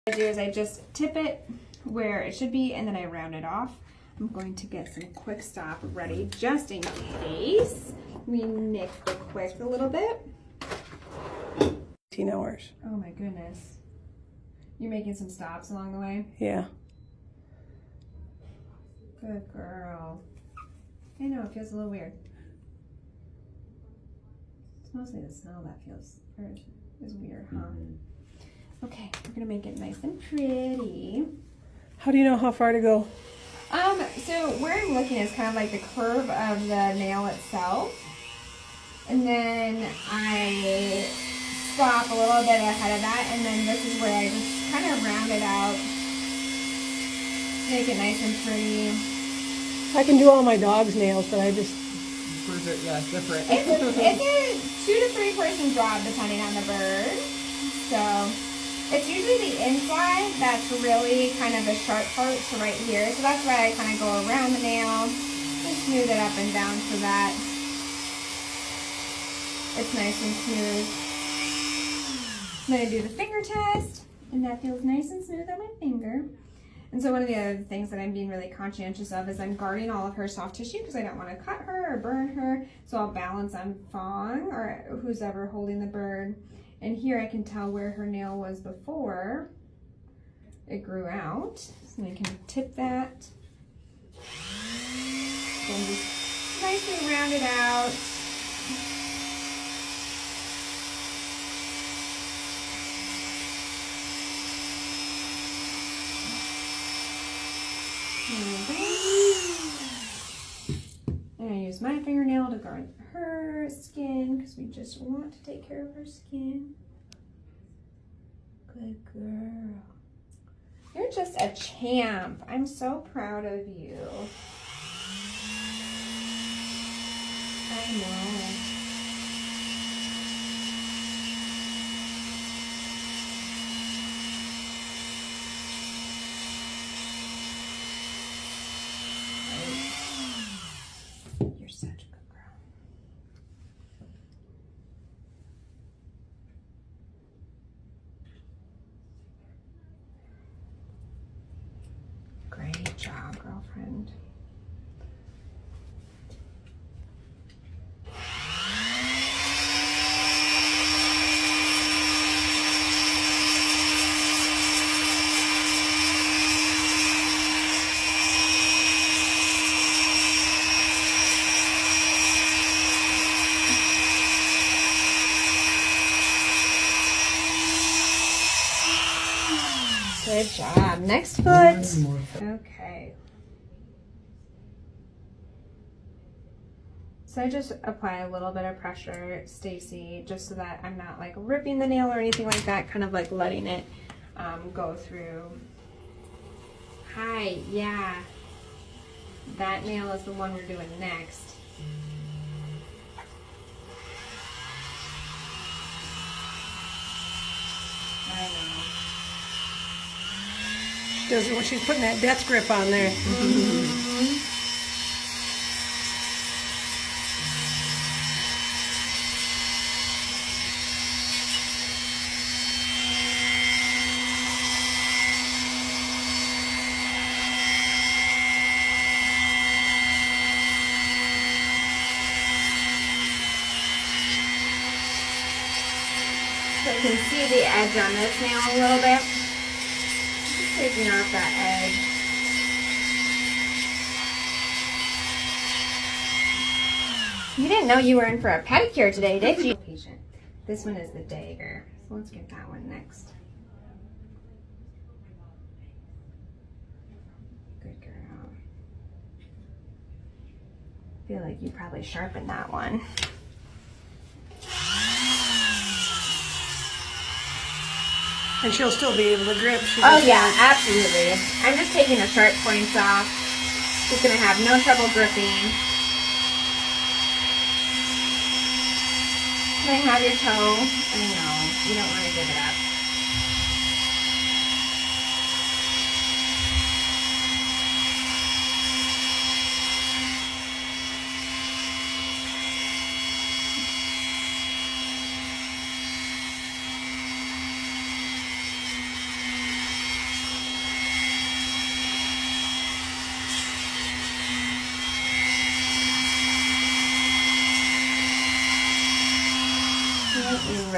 What I do is I just tip it where it should be and then I round it off. I'm going to get some quick stop ready just in case we nick the quick a little bit. 18 hours. Oh my goodness. You're making some stops along the way? Yeah. Good girl. I know, it feels a little weird. It's mostly the smell that feels is weird, huh? Okay, we're gonna make it nice and pretty. How do you know how far to go? So where I'm looking is kind of like the curve of the nail itself. And then I stop a little bit ahead of that, and then this is where I just kind of round it out. Make it nice and pretty. I can do all my dog's nails, but I just... Yeah, it's different. It's a 2 to 3 person job depending on the bird. So it's usually the inside that's really kind of the sharp part to right here. So that's why I kind of go around the nail and smooth it up and down so that it's nice and smooth. Then I do the finger test, and that feels nice and smooth on my finger. And so one of the other things that I'm being really conscientious of is I'm guarding all of her soft tissue because I don't want to cut her or burn her. So I'll balance on Fong or who's ever holding the bird. And here I can tell where her nail was before it grew out. So I can tip that. Then just nicely round it out. And I use my fingernail to guard her skin because we just want to take care of her skin. Good girl. You're just a champ. I'm so proud of you. I know. You're such a good girl. Great job, girlfriend. Good job. Next foot. Okay. So I just apply a little bit of pressure, Stacy, just so that I'm not like ripping the nail or anything like that, kind of like letting it go through. Hi, yeah. That nail is the one we're doing next. I know. Does it when she's putting that death grip on there. Mm-hmm. So you can see the edge on this nail a little bit. Just taking off that edge. You didn't know you were in for a pedicure today, did you? Patient. This one is the dagger. So let's get that one next. Good girl. I feel like you probably sharpened that one. And she'll still be able to grip. Oh yeah, absolutely. I'm just taking the sharp points off. She's gonna have no trouble gripping. Can I have your toe? I know, you don't want to give it up.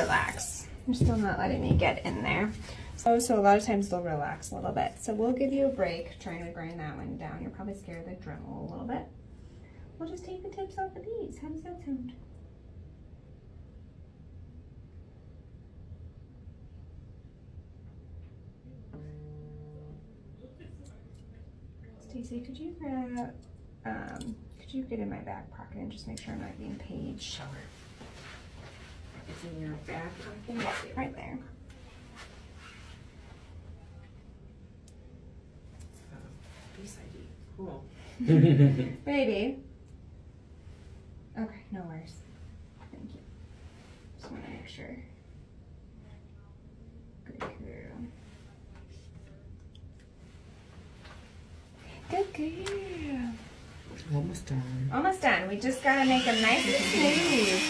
relax. You're still not letting me get in there. So a lot of times they'll relax a little bit. So we'll give you a break trying to grind that one down. You're probably scared of the Dremel a little bit. We'll just take the tips off of these. How does that sound? Stacey, could you grab, could you get in my back pocket and just make sure I'm not being paged? Sure. It's in your back pocket? Right there. Face ID. Cool. Baby. Okay, no worries. Thank you. Just want to make sure. Good girl. Good girl. Almost done. Almost done. We just gotta make them nice and smooth.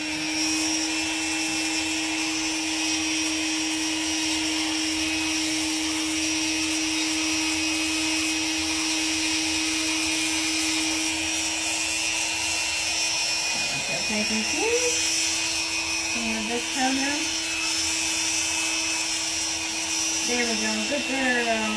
Nice and smooth. And this toe now. There we go. Good girl.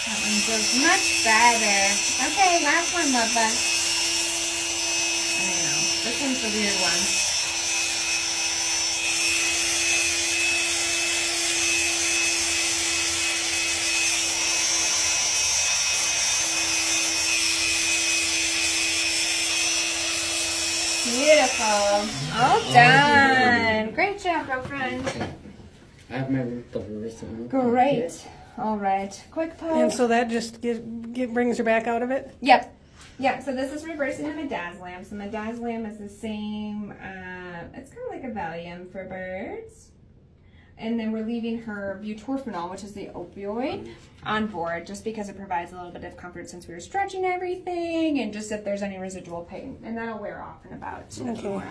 That one feels much better. Okay, last one, love bug. I know. This one's the weird one. Beautiful. All done. Great job, girlfriend. I have my reverse on. Great. All right. Quick pause. And so that just brings her back out of it? Yep. Yep. So this is reversing the midazolam. So midazolam is the same. It's kind of like a Valium for birds. And then we're leaving her butorphanol, which is the opioid, on board just because it provides a little bit of comfort since we were stretching everything and just if there's any residual pain. And that'll wear off in about 2 Okay. hours.